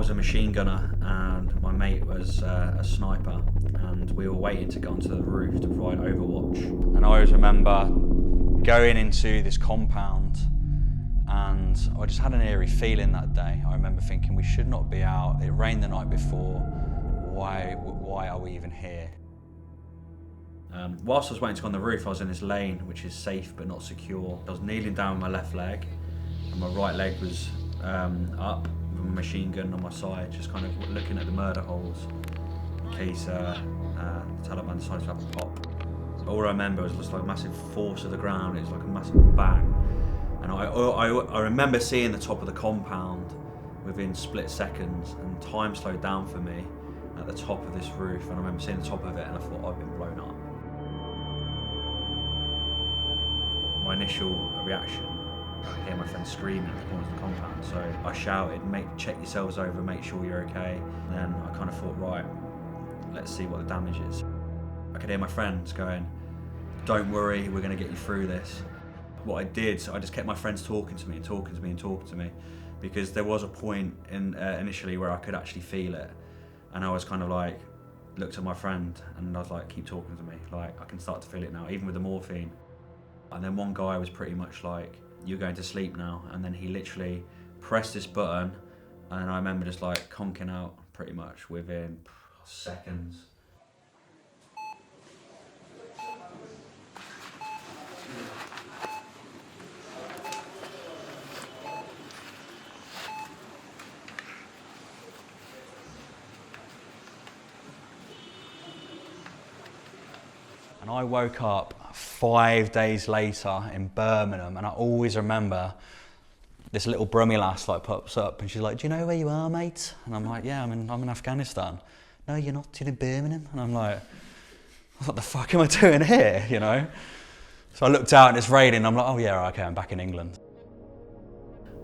was a machine gunner and my mate was a sniper, and we were waiting to go onto the roof to provide overwatch. And I always remember going into this compound, and I just had an eerie feeling that day. I remember thinking, we should not be out. It rained the night before. Why are we even here? Whilst I was waiting to go on the roof, I was in this lane, which is safe but not secure. I was kneeling down with my left leg, and my right leg was up with a machine gun on my side, just kind of looking at the murder holes in case the Taliban decided to have a pop. All I remember was just like a massive force of the ground. It was like a massive bang. And I remember seeing the top of the compound within split seconds, and time slowed down for me at the top of this roof, and I remember seeing the top of it and I thought, I've been blown up. My initial reaction, I hear my friend screaming at the corner of the compound, so I shouted, check yourselves over, make sure you're okay. And then I kind of thought, right, let's see what the damage is. I could hear my friends going, don't worry, we're going to get you through this. What I did, I just kept my friends talking to me, because there was a point initially where I could actually feel it, and I was kind of like, looked at my friend and I was like, keep talking to me, like I can start to feel it now, even with the morphine. And then one guy was pretty much like, you're going to sleep now, and then he literally pressed this button, and I remember just like conking out pretty much within seconds. And I woke up 5 days later in Birmingham, and I always remember this little Brummy lass like pops up and she's like, do you know where you are, mate? And I'm like, yeah, I'm in Afghanistan. No, you're not, you're in Birmingham. And I'm like, what the fuck am I doing here, you know? So I looked out and it's raining, and I'm like, oh yeah, okay, I'm back in England.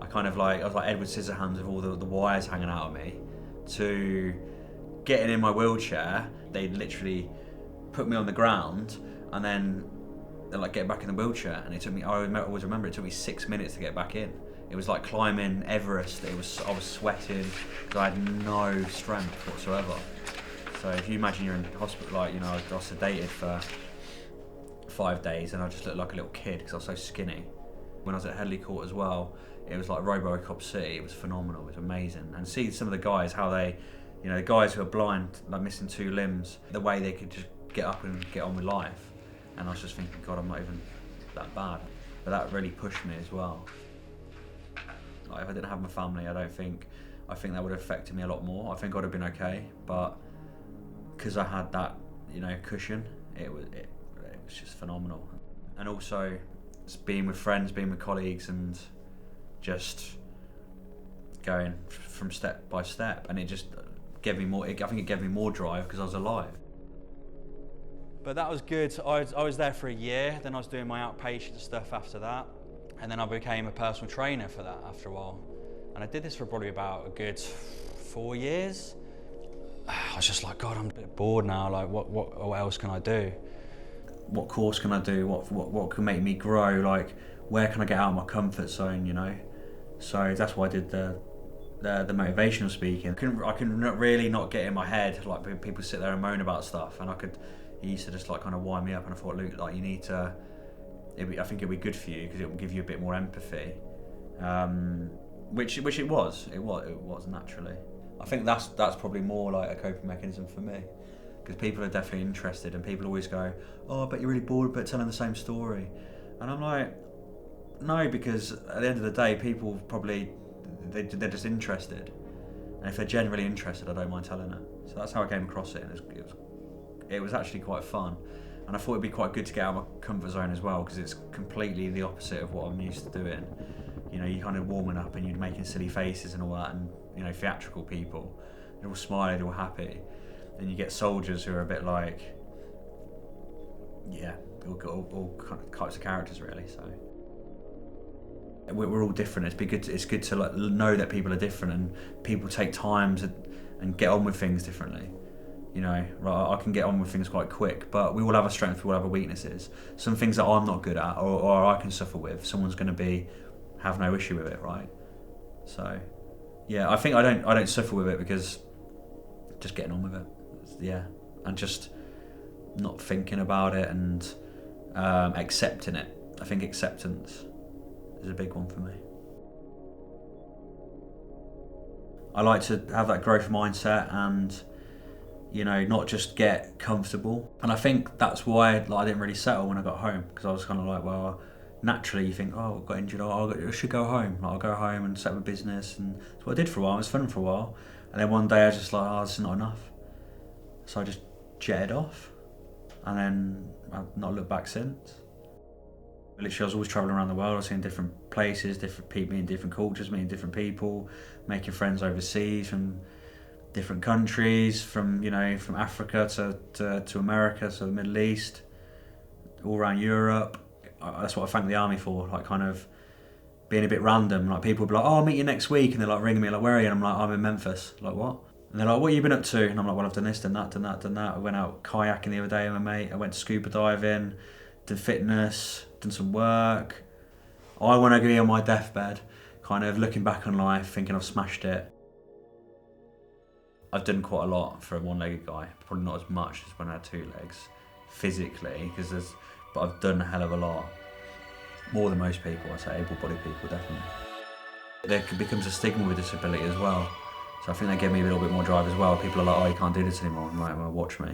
I was like Edward Scissorhands with all the wires hanging out of me, to getting in my wheelchair. They literally put me on the ground, and then they're like, get back in the wheelchair. And it took me, I always remember, it took me 6 minutes to get back in. It was like climbing Everest. I was sweating because I had no strength whatsoever. So if you imagine you're in hospital, like, you know, I was sedated for 5 days, and I just looked like a little kid because I was so skinny. When I was at Headley Court as well, it was like RoboCop City. It was phenomenal. It was amazing. And see some of the guys, how they, you know, the guys who are blind, like missing 2 limbs, the way they could just get up and get on with life. And I was just thinking, God, I'm not even that bad. But that really pushed me as well. Like, if I didn't have my family, I think that would have affected me a lot more. I think I'd have been okay, but because I had that, you know, cushion, it was just phenomenal. And also just being with friends, being with colleagues, and just going from step by step, and it just gave me more. I think it gave me more drive because I was alive. But that was good. I was there for a year, then I was doing my outpatient stuff after that, and then I became a personal trainer for that after a while. And I did this for probably about a good 4 years. I was just like, God, I'm a bit bored now, like what else can I do? What course can I do? What can make me grow? Like, where can I get out of my comfort zone, you know? So that's why I did the motivational speaking. I couldn't really not get in my head, like people sit there and moan about stuff, and he used to just like kind of wind me up, and I thought, Luke, like, you need to, I think it'd be good for you because it will give you a bit more empathy, which it was naturally. I think that's probably more like a coping mechanism for me, because people are definitely interested, and people always go, oh, I bet you're really bored but telling the same story. And I'm like, no, because at the end of the day, people probably, they're just interested, and if they're genuinely interested, I don't mind telling it. So that's how I came across it, and it was actually quite fun, and I thought it'd be quite good to get out of my comfort zone as well, because it's completely the opposite of what I'm used to doing. You know, you're kind of warming up and you're making silly faces and all that, and, you know, theatrical people, they're all smiling, they're all happy, and you get soldiers who are a bit like, yeah, all kind of types of characters really. So we're all different. It's good to like know that people are different, and people take time and get on with things differently. You know, right, I can get on with things quite quick, but we all have a strength, we all have our weaknesses. Some things that I'm not good at, or I can suffer with, someone's going to have no issue with it, right? So Yeah, I think I don't suffer with it because just getting on with it. Yeah, and just not thinking about it and accepting it. I think acceptance is a big one for me. I like to have that growth mindset and, you know, not just get comfortable. And I think that's why I didn't really settle when I got home, because I was kind of like, well, naturally you think, oh, I got injured, I should go home. I'll go home and set up a business. And that's what I did for a while. It was fun for a while. And then one day I was just like, oh, this is not enough. So I just jetted off. And then I've not looked back since. Literally, I was always travelling around the world. I was seeing different places, different people, meeting different cultures, meeting different people, making friends overseas from different countries, from Africa to America, to the Middle East, all around Europe. That's what I thank the army for, like kind of being a bit random. Like people will be like, oh, I'll meet you next week, and they're like ringing me like, where are you? And I'm like, I'm in Memphis. Like, what? And they're like, what have you been up to? And I'm like, well, I've done this, done that, done that, done that. I went out kayaking the other day with my mate. I went scuba diving, did fitness, done some work. I want to be on my deathbed, kind of looking back on life, thinking I've smashed it. I've done quite a lot for a one-legged guy. Probably not as much as when I had two legs, physically, but I've done a hell of a lot. More than most people, I'd say, able-bodied people, definitely. There becomes a stigma with disability as well. So I think they gave me a little bit more drive as well. People are like, oh, you can't do this anymore. I'm like, well, watch me.